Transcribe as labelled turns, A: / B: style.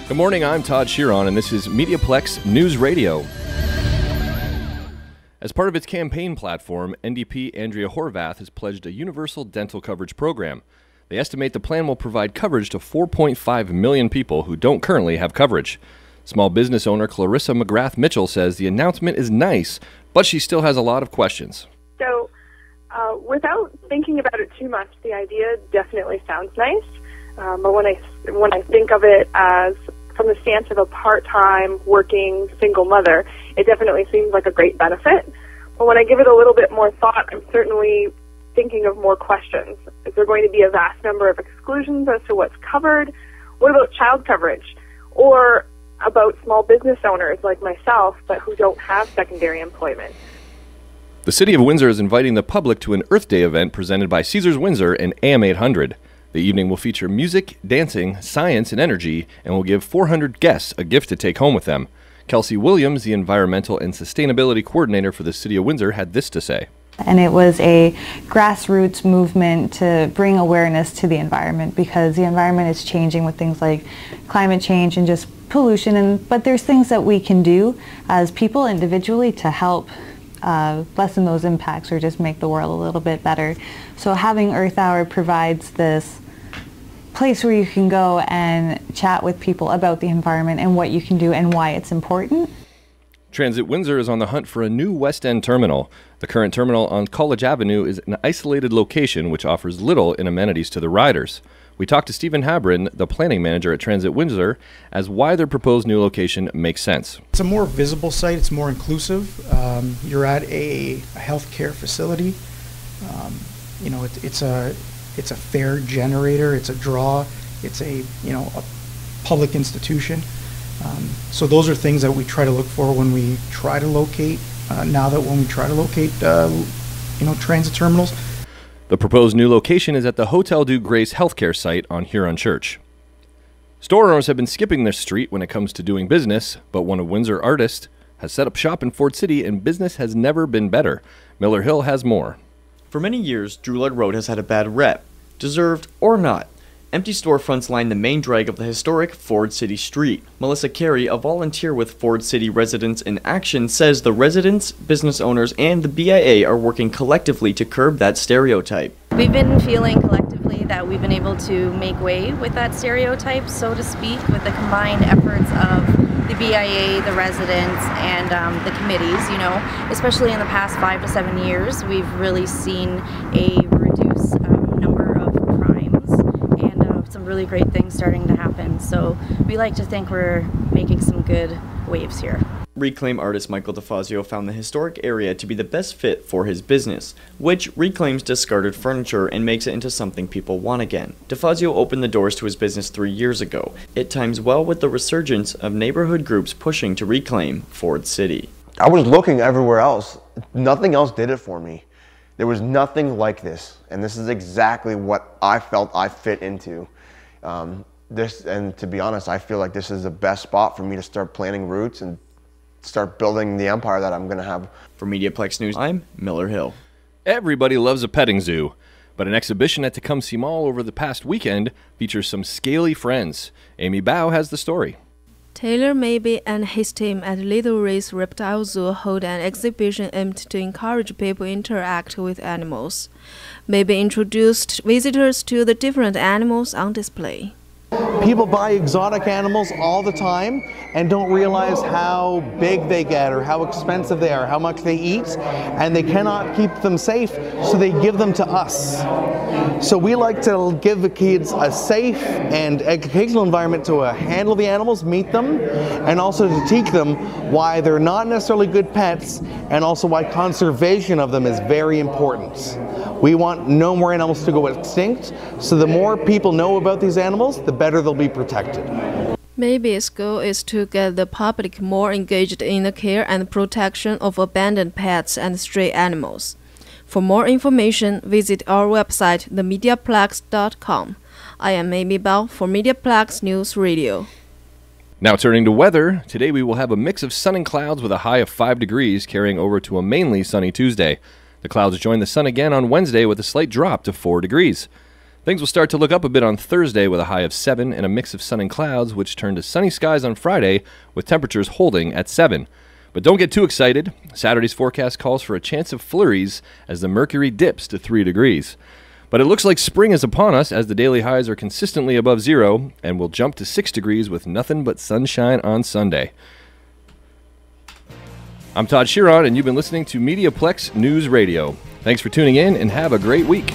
A: Good morning, I'm Todd Shearon, and this is MediaPlex News Radio. As part of its campaign platform, NDP Andrea Horvath has pledged a universal dental coverage program. They estimate the plan will provide coverage to 4.5 million people who don't currently have coverage. Small business owner Clarissa McGrath Mitchell says the announcement is nice, but she still has a lot of questions.
B: So, without thinking about it too much, the idea definitely sounds nice. But when I think of it as from the stance of a part-time working single mother, it definitely seems like a great benefit. But when I give it a little bit more thought, I'm certainly thinking of more questions. Is there going to be a vast number of exclusions as to what's covered? What about child coverage? Or about small business owners like myself, but who don't have secondary employment?
A: The City of Windsor is inviting the public to an Earth Day event presented by Caesars Windsor and AM 800. The evening will feature music, dancing, science, and energy, and will give 400 guests a gift to take home with them. Kelsey Williams, the Environmental and Sustainability Coordinator for the City of Windsor, had this to say.
C: And it was a grassroots movement to bring awareness to the environment, because the environment is changing with things like climate change and just pollution. But there's things that we can do as people individually to help lessen those impacts or just make the world a little bit better. So having Earth Hour provides this place where you can go and chat with people about the environment and what you can do and why it's important.
A: Transit Windsor is on the hunt for a new West End terminal. The current terminal on College Avenue is an isolated location which offers little in amenities to the riders. We talked to Stephen Habrin, the planning manager at Transit Windsor, as why their proposed new location makes sense.
D: It's a more visible site, it's more inclusive. You're at a healthcare facility. It's a fare generator, it's a draw, it's a public institution. So those are things that we try to look for when we try to locate, transit terminals.
A: The proposed new location is at the Hotel du Grace healthcare site on Huron Church. Store owners have been skipping this street when it comes to doing business, but one of Windsor artists has set up shop in Ford City and business has never been better. Miller Hill has more.
E: For many years, Drouillard Road has had a bad rep, deserved or not. Empty storefronts line the main drag of the historic Ford City Street. Melissa Carey, a volunteer with Ford City Residents in Action, says the residents, business owners, and the BIA are working collectively to curb that stereotype.
F: We've been feeling collectively that we've been able to make way with that stereotype, so to speak, with the combined efforts of the BIA, the residents, and the committees. Especially in the past 5 to 7 years, we've really seen a reduced number of crimes and some really great things starting to happen. So we like to think we're making some good waves here.
E: Reclaim artist Michael DeFazio found the historic area to be the best fit for his business, which reclaims discarded furniture and makes it into something people want again. DeFazio opened the doors to his business 3 years ago. It times well with the resurgence of neighborhood groups pushing to reclaim Ford City.
G: I was looking everywhere else. Nothing else did it for me. There was nothing like this, and this is exactly what I felt I fit into. And to be honest, I feel like this is the best spot for me to start planting roots and start building the empire that I'm going to have.
E: For MediaPlex News, I'm Miller Hill.
A: Everybody loves a petting zoo, but an exhibition at Tecumseh Mall over the past weekend features some scaly friends. Amy Bao has the story.
H: Taylor Maybe and his team at Little Race Reptile Zoo hold an exhibition aimed to encourage people to interact with animals. Maybe introduced visitors to the different animals on display.
I: People buy exotic animals all the time and don't realize how big they get or how expensive they are, how much they eat, and they cannot keep them safe, so they give them to us. So we like to give the kids a safe and educational environment to handle the animals, meet them, and also to teach them why they're not necessarily good pets and also why conservation of them is very important. We want no more animals to go extinct, so the more people know about these animals, the better they'll be protected.
H: Maybe its goal is to get the public more engaged in the care and protection of abandoned pets and stray animals. For more information, visit our website, themediaplex.com. I am Amy Bao for MediaPlex News Radio.
A: Now turning to weather, today we will have a mix of sun and clouds with a high of 5 degrees carrying over to a mainly sunny Tuesday. The clouds join the sun again on Wednesday with a slight drop to 4 degrees. Things will start to look up a bit on Thursday with a high of 7 and a mix of sun and clouds, which turn to sunny skies on Friday with temperatures holding at 7. But don't get too excited. Saturday's forecast calls for a chance of flurries as the mercury dips to 3 degrees. But it looks like spring is upon us as the daily highs are consistently above 0 and will jump to 6 degrees with nothing but sunshine on Sunday. I'm Todd Shearon, and you've been listening to MediaPlex News Radio. Thanks for tuning in and have a great week.